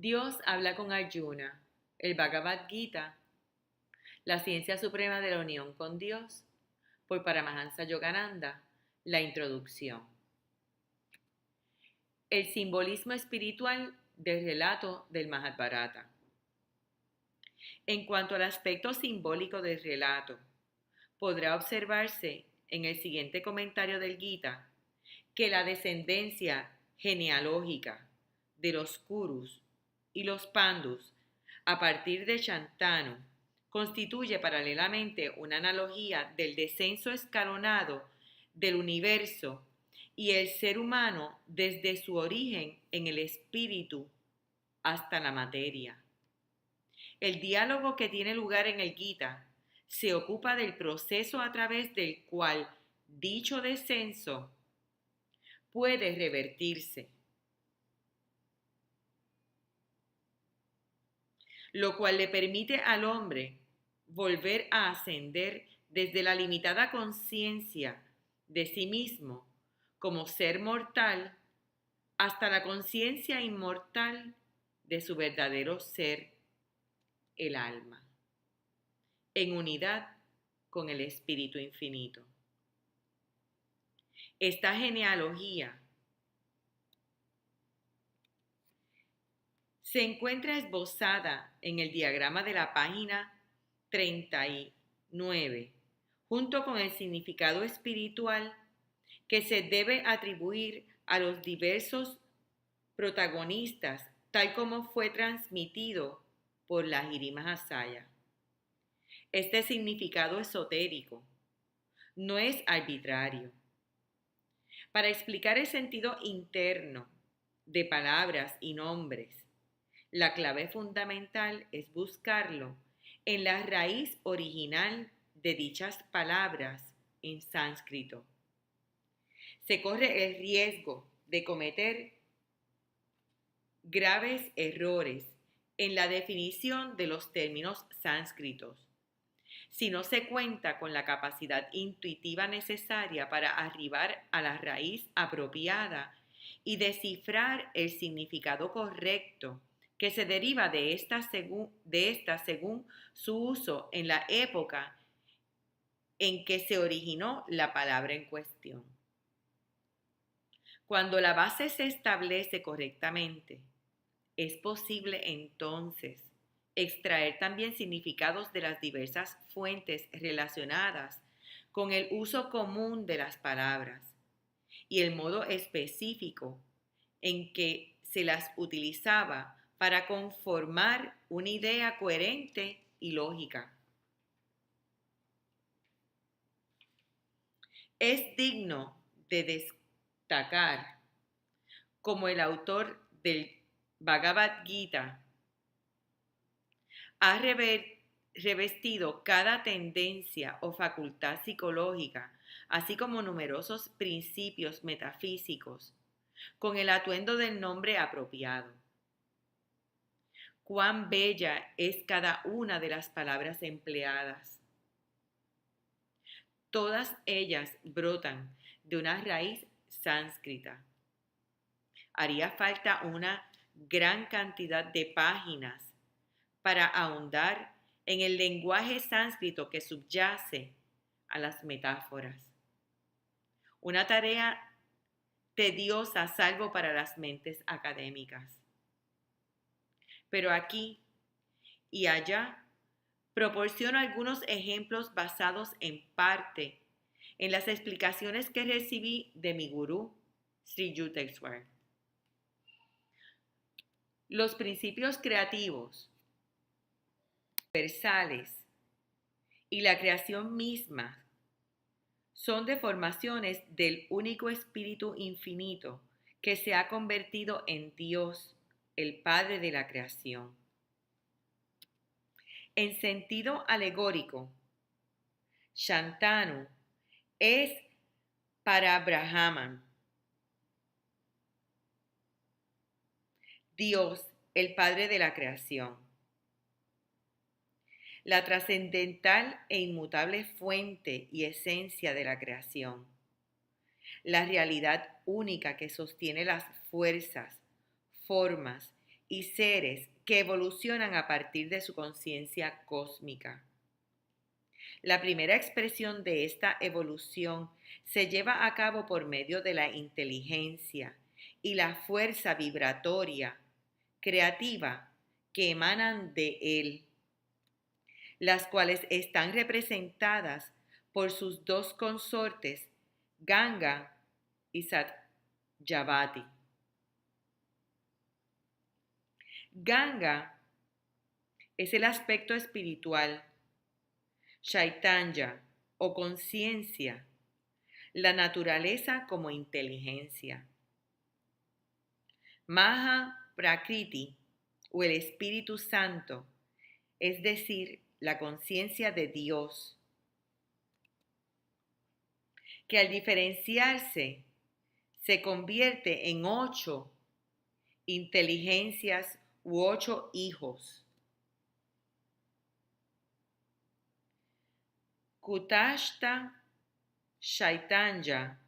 Dios habla con Arjuna, el Bhagavad Gita, la ciencia suprema de la unión con Dios, por Paramahansa Yogananda, la introducción. El simbolismo espiritual del relato del Mahabharata. En cuanto al aspecto simbólico del relato, podrá observarse en el siguiente comentario del Gita que la descendencia genealógica de los Kurus y los Pandus a partir de Shantanu constituye paralelamente una analogía del descenso escalonado del universo y el ser humano desde su origen en el espíritu hasta la materia. El diálogo que tiene lugar en el Gita se ocupa del proceso a través del cual dicho descenso puede revertirse, lo cual le permite al hombre volver a ascender desde la limitada conciencia de sí mismo como ser mortal hasta la conciencia inmortal de su verdadero ser, el alma, en unidad con el Espíritu Infinito. Esta genealogía se encuentra esbozada en el diagrama de la página 39, junto con el significado espiritual que se debe atribuir a los diversos protagonistas, tal como fue transmitido por la Lahiri Mahasaya. Este significado esotérico no es arbitrario. Para explicar el sentido interno de palabras y nombres, la clave fundamental es buscarlo en la raíz original de dichas palabras en sánscrito. Se corre el riesgo de cometer graves errores en la definición de los términos sánscritos si no se cuenta con la capacidad intuitiva necesaria para arribar a la raíz apropiada y descifrar el significado correcto que se deriva de esta según su uso en la época en que se originó la palabra en cuestión. Cuando la base se establece correctamente, es posible entonces extraer también significados de las diversas fuentes relacionadas con el uso común de las palabras y el modo específico en que se las utilizaba para conformar una idea coherente y lógica. Es digno de destacar como el autor del Bhagavad Gita ha revestido cada tendencia o facultad psicológica, así como numerosos principios metafísicos, con el atuendo del nombre apropiado. Cuán bella es cada una de las palabras empleadas. Todas ellas brotan de una raíz sánscrita. Haría falta una gran cantidad de páginas para ahondar en el lenguaje sánscrito que subyace a las metáforas. Una tarea tediosa salvo para las mentes académicas. Pero aquí y allá proporciono algunos ejemplos basados en parte en las explicaciones que recibí de mi gurú, Sri Yukteswar. Los principios creativos universales y la creación misma son deformaciones del único Espíritu Infinito que se ha convertido en Dios, el Padre de la creación. En sentido alegórico, Shantanu es para Brahman, Dios, el Padre de la creación. La trascendental e inmutable fuente y esencia de la creación, la realidad única que sostiene las fuerzas, formas y seres que evolucionan a partir de su conciencia cósmica. La primera expresión de esta evolución se lleva a cabo por medio de la inteligencia y la fuerza vibratoria, creativa, que emanan de él, las cuales están representadas por sus dos consortes, Ganga y Satyavati. Ganga es el aspecto espiritual, Chaitanya o conciencia, la naturaleza como inteligencia. Maha Prakriti o el Espíritu Santo, es decir, la conciencia de Dios, que al diferenciarse se convierte en 8 inteligencias u 8 hijos. Kutashta Chaitanya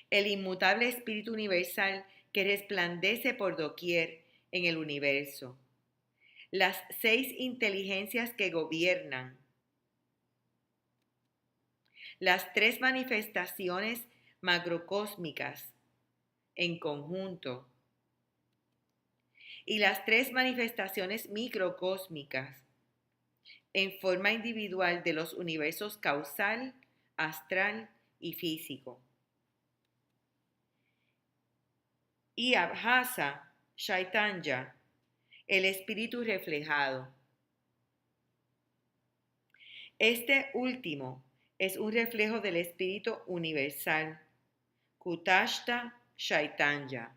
el inmutable Espíritu Universal que resplandece por doquier en el universo. Las 6 inteligencias que gobiernan. Las 3 manifestaciones macrocósmicas en conjunto. Y las 3 manifestaciones microcósmicas en forma individual de los universos causal, astral y físico. Y Abhasa Chaitanya, el espíritu reflejado. Este último es un reflejo del espíritu universal, Kutashta Chaitanya,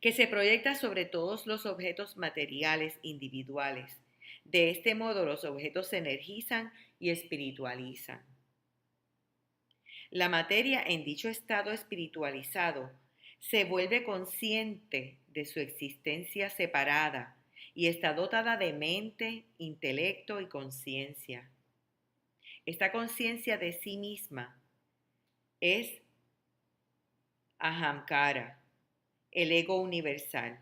que se proyecta sobre todos los objetos materiales individuales. De este modo, los objetos se energizan y espiritualizan. La materia en dicho estado espiritualizado se vuelve consciente de su existencia separada y está dotada de mente, intelecto y conciencia. Esta conciencia de sí misma es Ahamkara, el ego universal,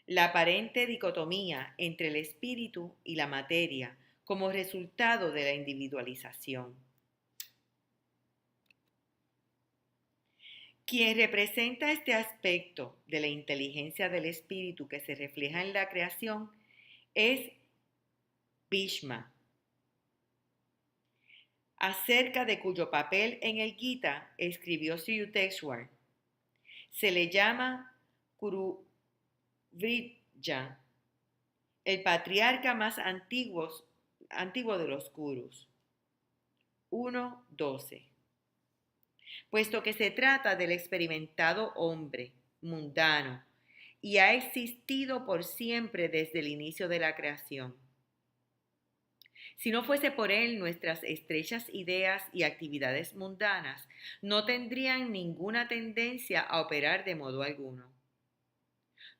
la aparente dicotomía entre el espíritu y la materia como resultado de la individualización. Quien representa este aspecto de la inteligencia del espíritu que se refleja en la creación es Bhishma, acerca de cuyo papel en el Gita escribió Sri Yukteswar. Se le llama Kuru Vrija, el patriarca más antiguo de los Kurus. 1.12. Puesto que se trata del experimentado hombre mundano y ha existido por siempre desde el inicio de la creación. Si no fuese por él, nuestras estrechas ideas y actividades mundanas no tendrían ninguna tendencia a operar de modo alguno.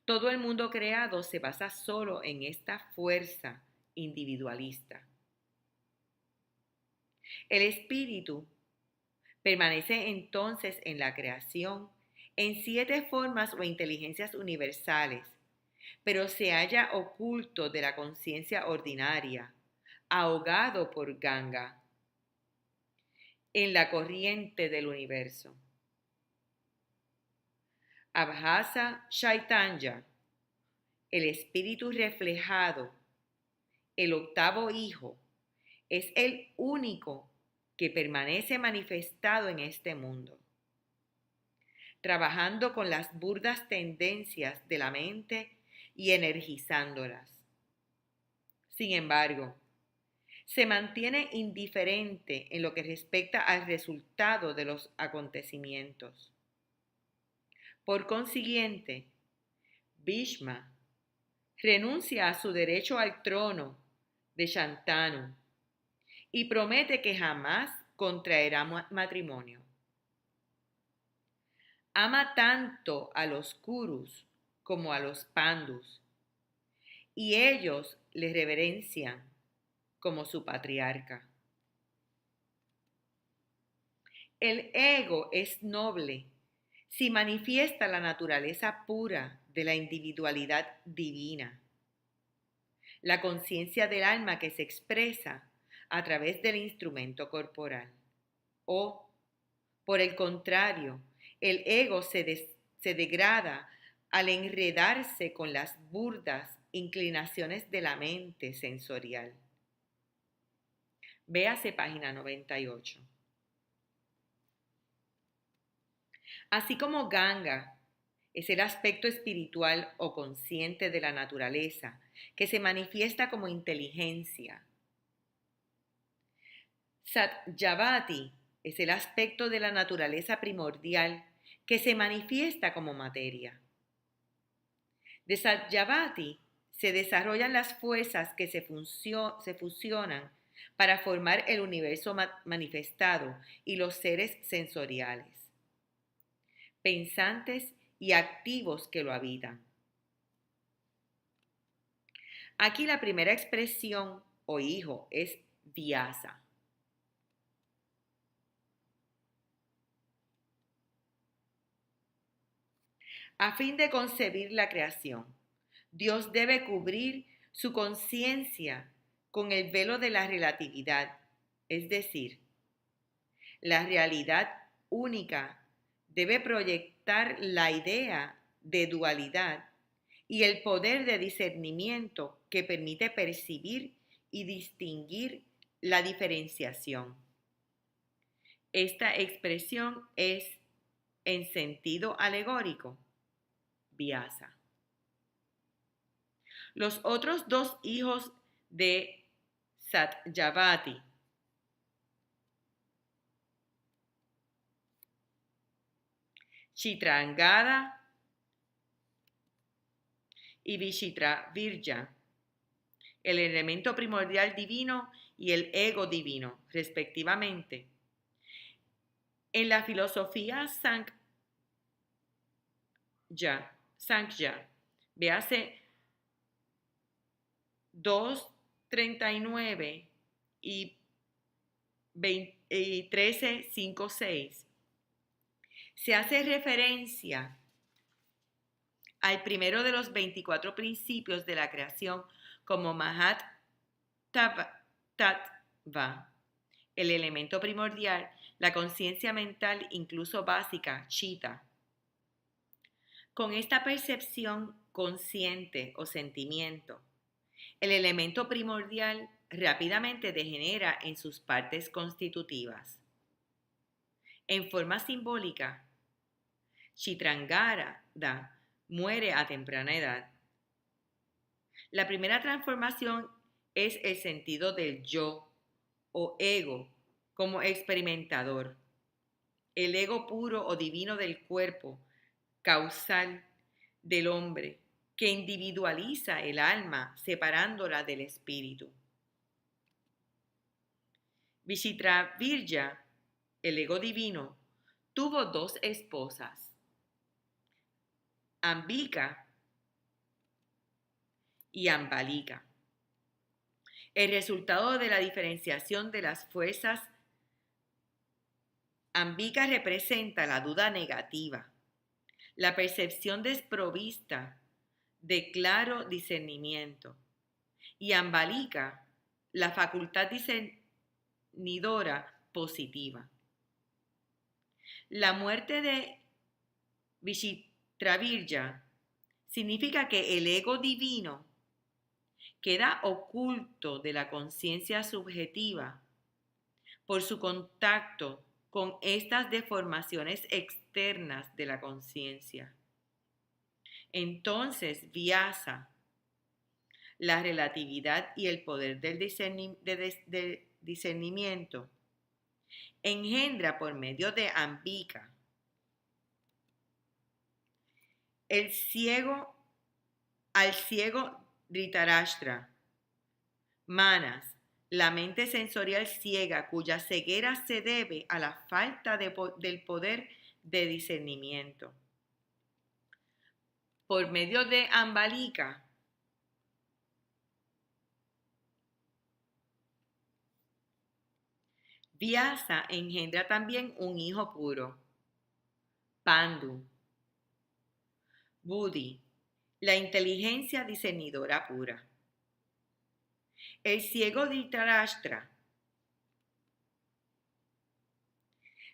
Todo el mundo creado se basa solo en esta fuerza individualista. El espíritu permanece entonces en la creación en 7 formas o inteligencias universales, pero se halla oculto de la conciencia ordinaria, ahogado por Ganga, en la corriente del universo. Abhasa Chaitanya, el espíritu reflejado, el octavo hijo, es el único que permanece manifestado en este mundo, trabajando con las burdas tendencias de la mente y energizándolas. Sin embargo, se mantiene indiferente en lo que respecta al resultado de los acontecimientos. Por consiguiente, Bhishma renuncia a su derecho al trono de Shantanu y promete que jamás contraerá matrimonio. Ama tanto a los Kurus como a los Pandus, y ellos le reverencian como su patriarca. El ego es noble si manifiesta la naturaleza pura de la individualidad divina, la conciencia del alma que se expresa a través del instrumento corporal. O, por el contrario, el ego se degrada al enredarse con las burdas inclinaciones de la mente sensorial. Véase página 98. Así como Ganga es el aspecto espiritual o consciente de la naturaleza que se manifiesta como inteligencia, Satyavati es el aspecto de la naturaleza primordial que se manifiesta como materia. De Satyavati se desarrollan las fuerzas que se fusionan para formar el universo manifestado y los seres sensoriales, pensantes y activos que lo habitan. Aquí la primera expresión o hijo es Vyasa. A fin de concebir la creación, Dios debe cubrir su conciencia con el velo de la relatividad, es decir, la realidad única debe proyectar la idea de dualidad y el poder de discernimiento que permite percibir y distinguir la diferenciación. Esta expresión es, en sentido alegórico, Vyasa. Los otros dos hijos de Satyavati, Chitrangada y Vichitravirya, el elemento primordial divino y el ego divino, respectivamente. En la filosofía Sankhya, véase 2.39 y 13.5.6, se hace referencia al primero de los 24 principios de la creación como Mahat Tattva, el elemento primordial, la conciencia mental incluso básica, Chitta. Con esta percepción consciente o sentimiento, el elemento primordial rápidamente degenera en sus partes constitutivas. En forma simbólica, Chitrangada muere a temprana edad. La primera transformación es el sentido del yo o ego como experimentador, el ego puro o divino del cuerpo causal del hombre que individualiza el alma separándola del espíritu. Vichitravirya, el ego divino, tuvo dos esposas, Ambika y Ambalika. El resultado de la diferenciación de las fuerzas Ambika representa la duda negativa, la percepción desprovista de claro discernimiento, y Ambalika, la facultad discernidora positiva. La muerte de Vichitravirya significa que el ego divino queda oculto de la conciencia subjetiva por su contacto con estas deformaciones externas de la conciencia. Entonces, Vyasa, la relatividad y el poder del discernimiento, engendra por medio de Ambika al ciego Dhritarashtra, Manas, la mente sensorial ciega cuya ceguera se debe a la falta del poder de discernimiento. Por medio de Ambalika, Vyasa engendra también un hijo puro, Pandu. Buddhi, la inteligencia discernidora pura. El ciego Dhritarashtra,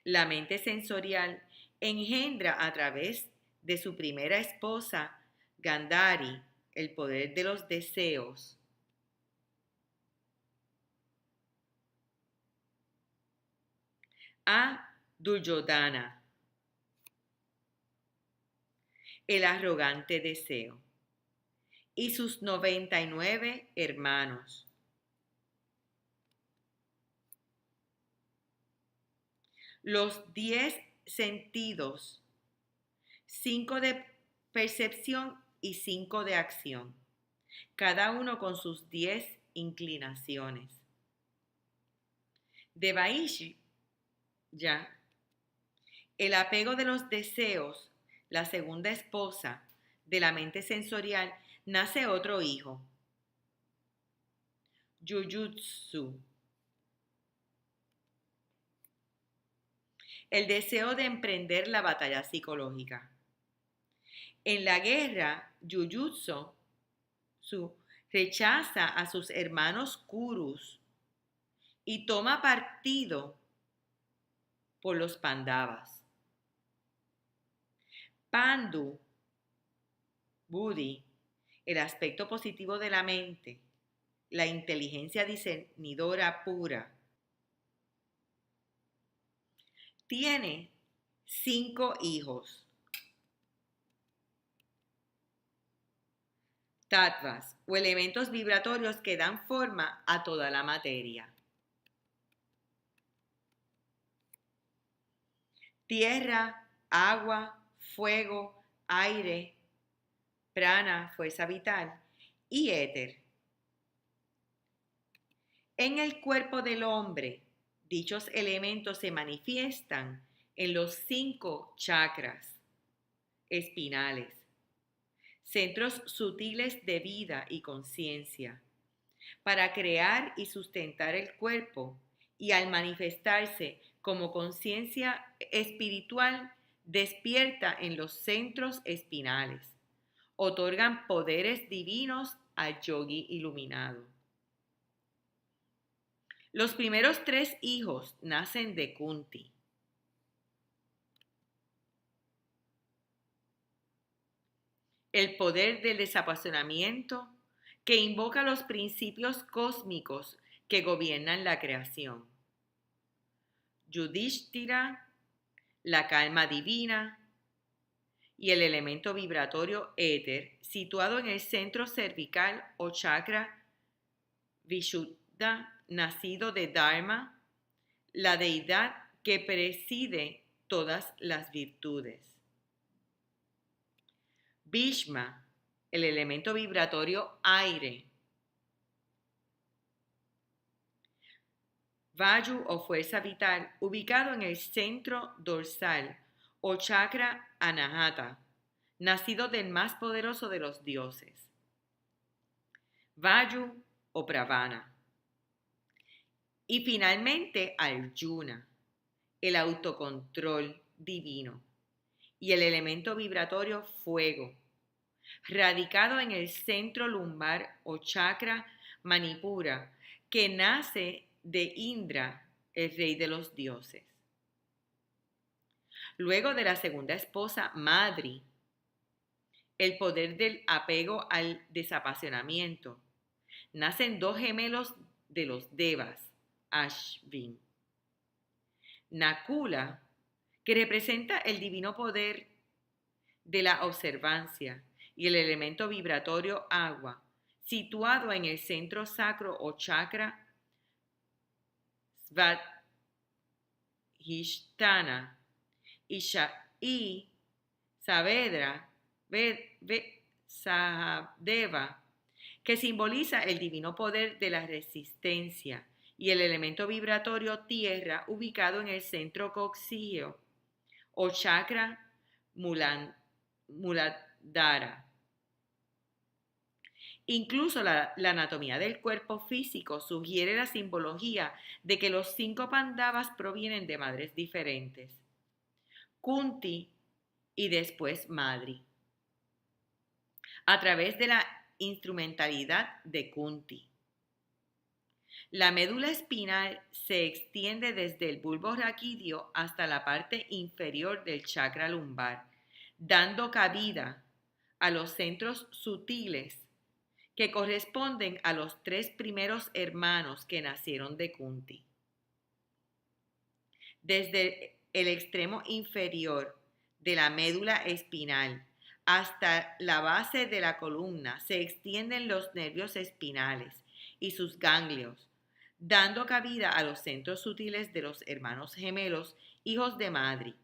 la mente sensorial, engendra a través de su primera esposa, Gandhari, el poder de los deseos. A Duryodhana, el arrogante deseo, y sus 99 hermanos. Los 10 sentidos, 5 de percepción y 5 de acción, cada uno con sus 10 inclinaciones. Devaishi, ya, el apego de los deseos, la segunda esposa de la mente sensorial, nace otro hijo, Jujutsu. El deseo de emprender la batalla psicológica. En la guerra, Jujutsu rechaza a sus hermanos Kurus y toma partido por los Pandavas. Pandu, Buddhi, el aspecto positivo de la mente, la inteligencia discernidora pura, tiene 5 hijos. Tattvas, o elementos vibratorios que dan forma a toda la materia. Tierra, agua, fuego, aire, prana, fuerza vital, y éter. En el cuerpo del hombre, dichos elementos se manifiestan en los 5 chakras espinales, centros sutiles de vida y conciencia, para crear y sustentar el cuerpo, y al manifestarse como conciencia espiritual despierta en los centros espinales, otorgan poderes divinos al yogi iluminado. Los primeros 3 hijos nacen de Kunti. El poder del desapasionamiento que invoca los principios cósmicos que gobiernan la creación. Yudhishthira, la calma divina, y el elemento vibratorio éter, situado en el centro cervical o chakra Vishuddha, nacido de Dharma, la deidad que preside todas las virtudes. Bhishma, el elemento vibratorio aire. Vayu o fuerza vital, ubicado en el centro dorsal o chakra anahata, nacido del más poderoso de los dioses. Vayu o Pravana. Y finalmente Arjuna, el autocontrol divino, y el elemento vibratorio fuego, radicado en el centro lumbar o chakra Manipura, que nace de Indra, el rey de los dioses. Luego de la segunda esposa, Madri, el poder del apego al desapasionamiento, nacen 2 gemelos de los Devas, Ashvin. Nakula, que representa el divino poder de la observancia, y el elemento vibratorio agua, situado en el centro sacro o chakra Svadhisthana, y Savedra, Sahadeva, que simboliza el divino poder de la resistencia, y el elemento vibratorio tierra, ubicado en el centro coxígeo o chakra Muladhara. Incluso la anatomía del cuerpo físico sugiere la simbología de que los 5 Pandavas provienen de madres diferentes, Kunti y después Madri, a través de la instrumentalidad de Kunti. La médula espinal se extiende desde el bulbo raquídeo hasta la parte inferior del chakra lumbar, dando cabida a los centros sutiles que corresponden a los 3 primeros hermanos que nacieron de Kunti. Desde el extremo inferior de la médula espinal hasta la base de la columna se extienden los nervios espinales y sus ganglios, dando cabida a los centros sutiles de los hermanos gemelos, hijos de Madri.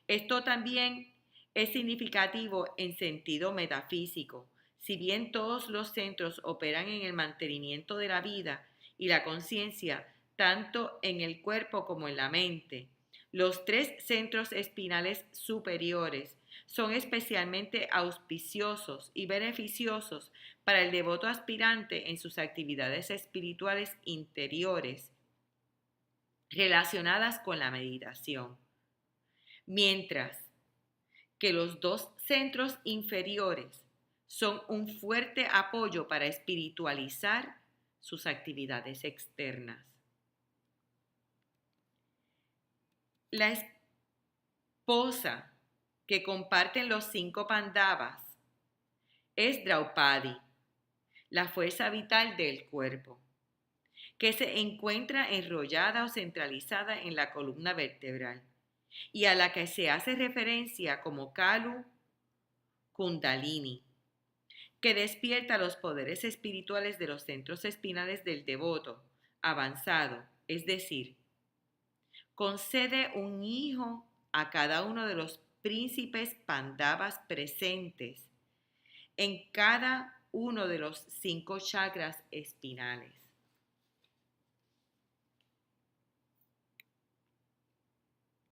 Esto también es significativo en sentido metafísico. Si bien todos los centros operan en el mantenimiento de la vida y la conciencia, tanto en el cuerpo como en la mente, los 3 centros espinales superiores son especialmente auspiciosos y beneficiosos para el devoto aspirante en sus actividades espirituales interiores relacionadas con la meditación. Mientras que los 2 centros inferiores son un fuerte apoyo para espiritualizar sus actividades externas. La esposa que comparten los 5 Pandavas es Draupadi, la fuerza vital del cuerpo, que se encuentra enrollada o centralizada en la columna vertebral y a la que se hace referencia como Kalu Kundalini, que despierta los poderes espirituales de los centros espinales del devoto avanzado, es decir, concede un hijo a cada uno de los príncipes Pandavas presentes en cada uno de los 5 chakras espinales.